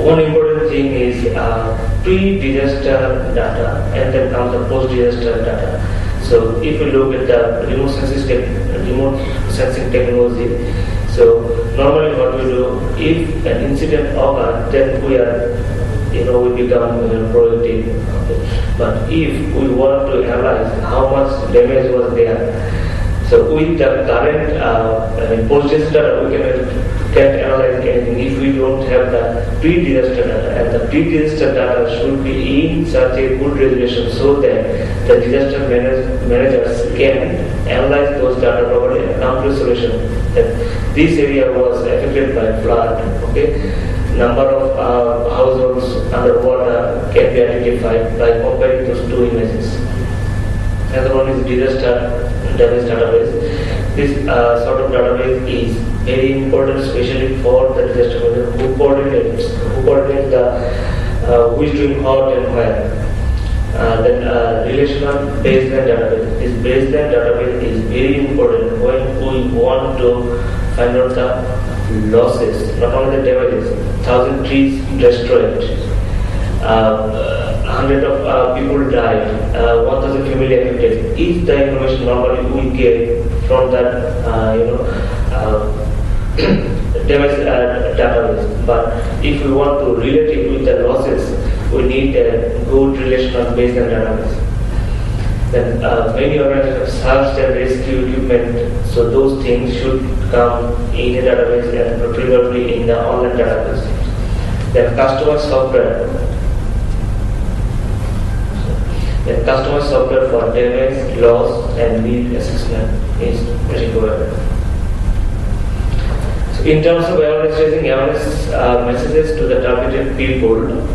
one important thing is pre-disaster data and then comes the post-disaster data. So if we look at the remote sensing technology, so normally what we do, if an incident occurs, then we are, we become proactive. Okay. But if we want to analyze how much damage was there, so with the current post-disaster data, we can't analyze anything if we don't have the pre-disaster data, and the pre-disaster data should be in such a good resolution so that the disaster managers can analyze those data properly and come to a solution. That this area was affected by flood. Okay, number of households underwater can be identified by comparing those two images. Another one is disaster damage database. This sort of database is very important, especially for the disaster manager who coordinates who is doing what and where. Then relational baseline database. This baseline database is very important when we want to find out the losses, not only the damages. 1,000 trees destroyed, 100 of people died, 1,000 family affected. Is the information normally we get from that damage database. But if we want to relate it with the losses, we need a good relational baseline database. Then many organizations have search and rescue equipment, so those things should come in a database and preferably in the online database. Then customer software. Then customer software for damage, loss, and need assessment is required. So in terms of awareness raising, awareness messages to the targeted people,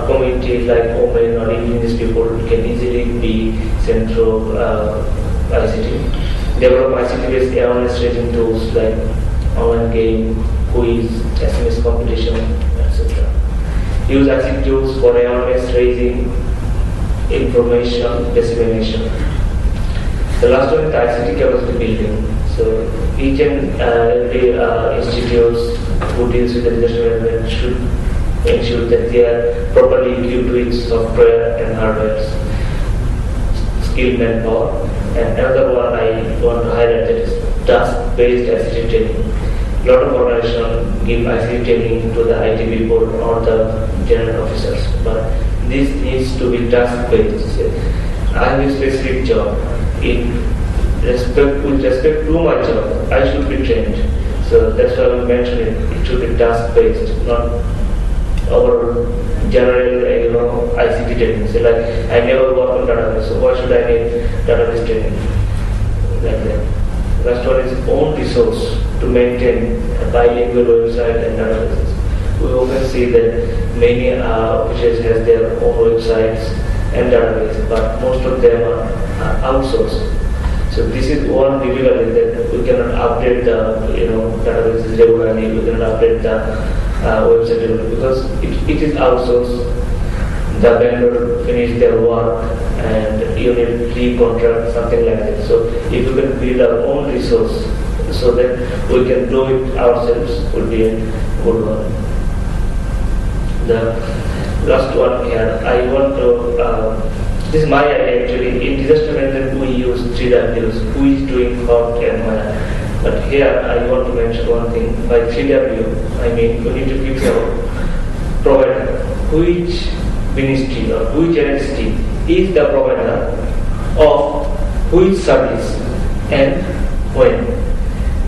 communities like women or indigenous people can easily be sent through ICT. Develop ICT-based awareness raising tools like online game, quiz, SMS competition, etc. Use ICT tools for awareness raising, information dissemination. The last one is the ICT capacity building. So each and every institutes who deals with the disaster management should ensure that they are properly equipped with software and hardware, skilled manpower. And another one I want to highlight, that is task-based ICT training. A lot of organizations give ICT training to the IT people or the general officers, but this needs to be task-based. I have a specific job. With respect to my job, I should be trained. So that's why we mentioned it should be task-based, not our general ICT training. So like I never work on database, so why should I need database training? Like that. Last one is own resource to maintain a bilingual website and databases. We often see that many officials have their own websites and databases, but most of them are outsourced. So this is one difficulty, that we cannot update the databases regularly, we cannot update the website regularly because it is outsourced. The vendor finish their work and you need pre-contract, something like that. So if we can build our own resource so that we can do it ourselves, would be a good one. The last one here, I want to, this is my idea actually. In disaster management we use 3 Ws, who is doing what and where. But here I want to mention one thing. By 3W, I mean we need to figure out provider, which ministry or which entity is the provider of which service and when.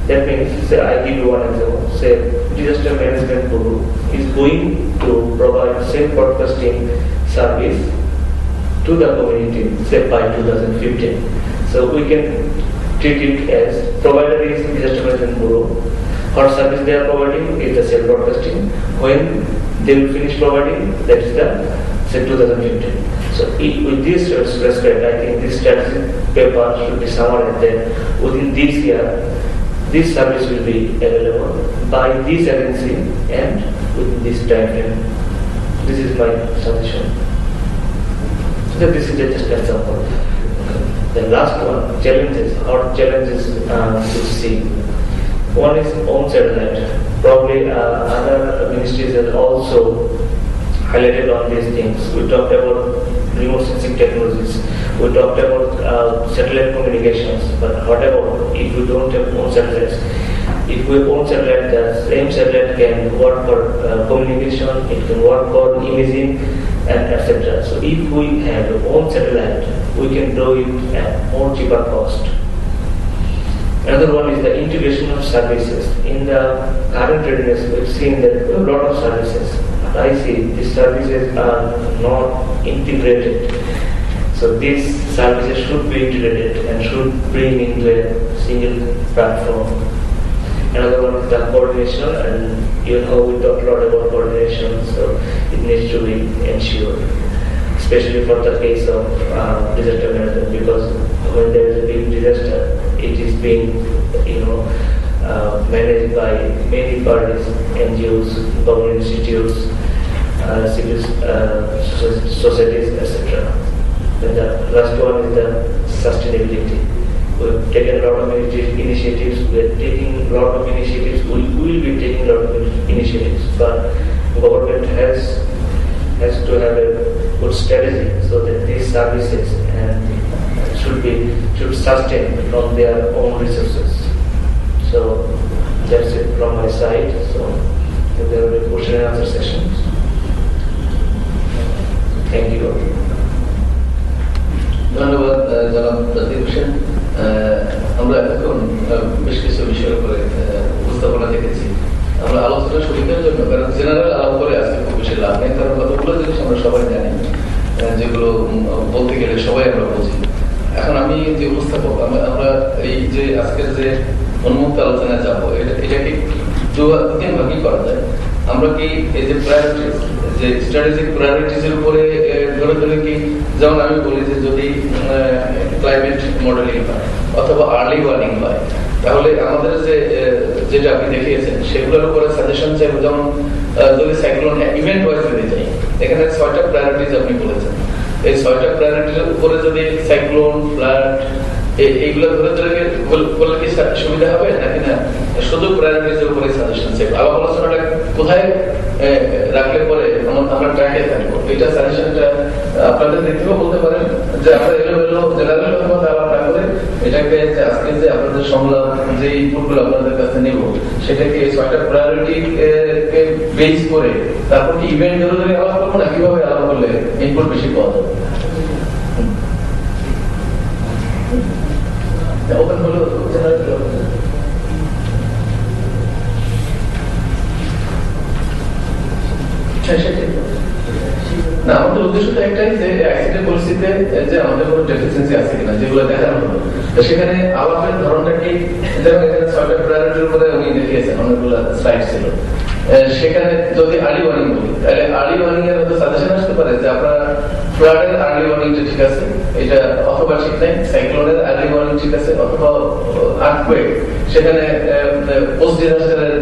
That means, say, I give you one example. Say, disaster management guru is going to provide self broadcasting service to the community, say by 2015. So we can treat it as provider is disaster management guru. What service they are providing is the self broadcasting. When they will finish providing, that is the say 2015. So with this respect, I think this strategy paper should be summarized that within this year, this service will be available by this agency and within this time frame. This is my suggestion. So this is just an example. The last one, challenges or challenges to see. One is own satellite. Probably other ministries have also highlighted on these things. We talked about remote sensing technologies. We talked about satellite communications. But what about if we don't have own satellites? If we own satellite, the same satellite can work for communication, it can work for imaging, and etc. So if we have our own satellite, we can do it at more cheaper cost. Another one is the integration of services. In the current readiness, we've seen that a lot of services. I see these services are not integrated. So these services should be integrated and should bring into a single platform. Another one is the coordination, and you know we talked a lot about coordination, so it needs to be ensured, especially for the case of disaster management, because when there is a big disaster, it is being managed by many parties, NGOs, government institutes, civil societies, etc. Then the last one is the sustainability. We have taken a lot of initiatives. We are taking a lot of initiatives. We will be taking a lot of initiatives, but government has to have a good strategy so that these services should sustain from their own resources. So that's it from my side. So if there will be question and answer sessions. Thank you. ধন্যবাদ জনাব প্রদীপ হোসেন। আমরা এতক্ষণ বেশ কিছু বিষয়ের উপরে উপস্থাপনা দেখেছি। আমরা আলোচনা সুবিধার জন্য, কারণ জেনারেল আলাপ করে আজকে খুব বেশি লাভ নেই, কারণ কতগুলো জিনিস আমরা সবাই জানি, যেগুলো বলতে গেলে সবাই আমরা বুঝি। এখন আমি যে উপস্থাপক, আমরা এই যে আজকের যে উন্মুক্ত আলোচনায় যাবো, এটাকে তিন ভাগই করা যায়। আমরা কি এই যে প্রায়োরিটিস, যে স্ট্র্যাটেজিক প্রায়োরিটিসের উপরে ধরে কি, যেমন আমি বলি যে যদি ক্লাইমেট মডেলিং হয় অথবা আর্লি ওয়ার্নিং হয়, তাহলে আমাদের যেটা আপনি দেখিয়েছেন সেগুলোর উপরে সাজেশন চাইব। যেমন যদি সাইক্লোন ইভেন্ট ওয়াইজ দিতে চাই, এখানে 6টা প্রায়োরিটিস আপনি বলেছেন। এই 6টা প্রায়োরিটির উপরে যদি সাইক্লোন, ফ্লাড এইগুলো ধরে বললে কি সুবিধা হবে নাকি না শুধু প্রায়োরিটিসের উপরে সাজেশন চাইব? আলাপ আলোচনাটা কোথায় রাখলে পরে আমরা ট্র্যাকে থাকবো, এটা সাজেশনটা আপনাদের দিক থেকেও বলতে পারেন, যে আমরা এলোমেলো জেনারেল আলাপ না করে এটাকে আজকে যে আপনাদের সংলাপ, যে ইনপুটগুলো আপনাদের কাছে নেব, সেটাকে 6টা প্রায়োরিটি বেস করে তারপর কি ইভেন্ট ধরে আলাপ করবো, না কিভাবে আলাপ করলে ইনপুট বেশি পাওয়া যাবে? ওপেন হলো না, আমাদের উদ্দেশ্যটা একটাই যে অ্যাক্সিডেন্ট পরিস্থিতিতে যে আমাদের কোনো ডেফিসিয়েন্সি আছে কিনা, যেগুলো দেখানো হলো, সেখানে আলাপের ধরনটা কি, যেমন এখানে 6টা প্রায়োরিটির উপরে উনি দেখিয়েছেন, অনেকগুলো স্লাইড ছিল। সেখানে যদি আর্লি ওয়ার্নিং বলি, তাহলে আর্লি ওয়ার্নিং এর মধ্যে সাজেশন আসতে পারে যে আপনার ফ্লাডের আর্লি ওয়ার্নিংটা ঠিক আছে, এটা অথবা ঠিক নাই, সাইক্লোনের আর্লি ওয়ার্নিং ঠিক আছে, অথবা আর্থকুয়েক সেখানে পোস্ট ডিজাস্টারের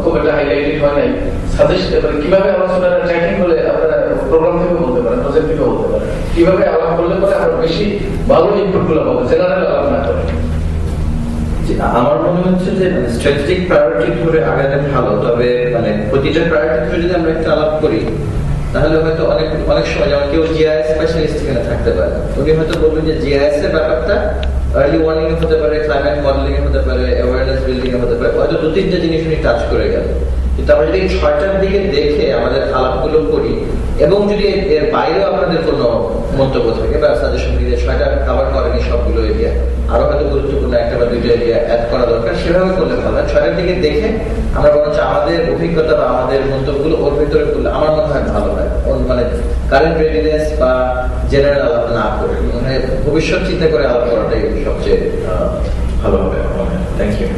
খুব একটা হাইলাইটেড হয় নাই। সাজেস্ট কিভাবে আলোচনা ট্র্যাকিং করে আপনারা প্রোগ্রাম থেকে বলতে পারেন, প্রজেক্ট থেকে বলতে পারেন, কিভাবে আলাপ করলে পরে আমরা বেশি ভালো ইনপুট গুলো পাবো, জেনারেল আলাপ না করে। আমার মনে হচ্ছে যে স্ট্র্যাটেজিক প্রায়োরিটি ধরে আগালে ভালো, তবে প্রতিটা প্রায়োরিটি ধরে যদি আমরা একটা আলাপ করি, তাহলে হয়তো অনেক সময় যেমন কেউ জিআইএস স্পেশালিস্ট এখানে থাকতে পারে, উনি হয়তো বলবেন যে জিআইএস এর ব্যাপারটা আর্লি ওয়ার্নিং এ হতে পারে, ক্লাইমেট মডেলিং এ হতে পারে, অ্যাওয়ারনেস বিল্ডিং এ হতে পারে, হয়তো 2-3টা জিনিস উনি টাচ করে গেল। কিন্তু আমরা যদি 6টার দিকে দেখে আমাদের আলাপগুলো করি, এবং যদি এর বাইরেও আপনাদের কোনো মন্তব্য থাকে বা সাজেশন দিয়ে 6টা কভার করেনি সবগুলো এরিয়া, আরো হয়তো গুরুত্বপূর্ণ 1টা বা 2টা এরিয়া অ্যাড করা দরকার, সেভাবে করলে ভালো হয়। 6টার দিকে দেখে আমরা বরঞ্চ আমাদের অভিজ্ঞতা বা আমাদের মন্তব্যগুলো ওর ভিতরে করলে আমার মনে হয় ভালো হয়, কারেন্ট রেডিনেস বা জেনারেল আলাপ না করে ভবিষ্যৎ চিন্তা করে আলাপ করাটাই সবচেয়ে ভালো হবে। Thank you.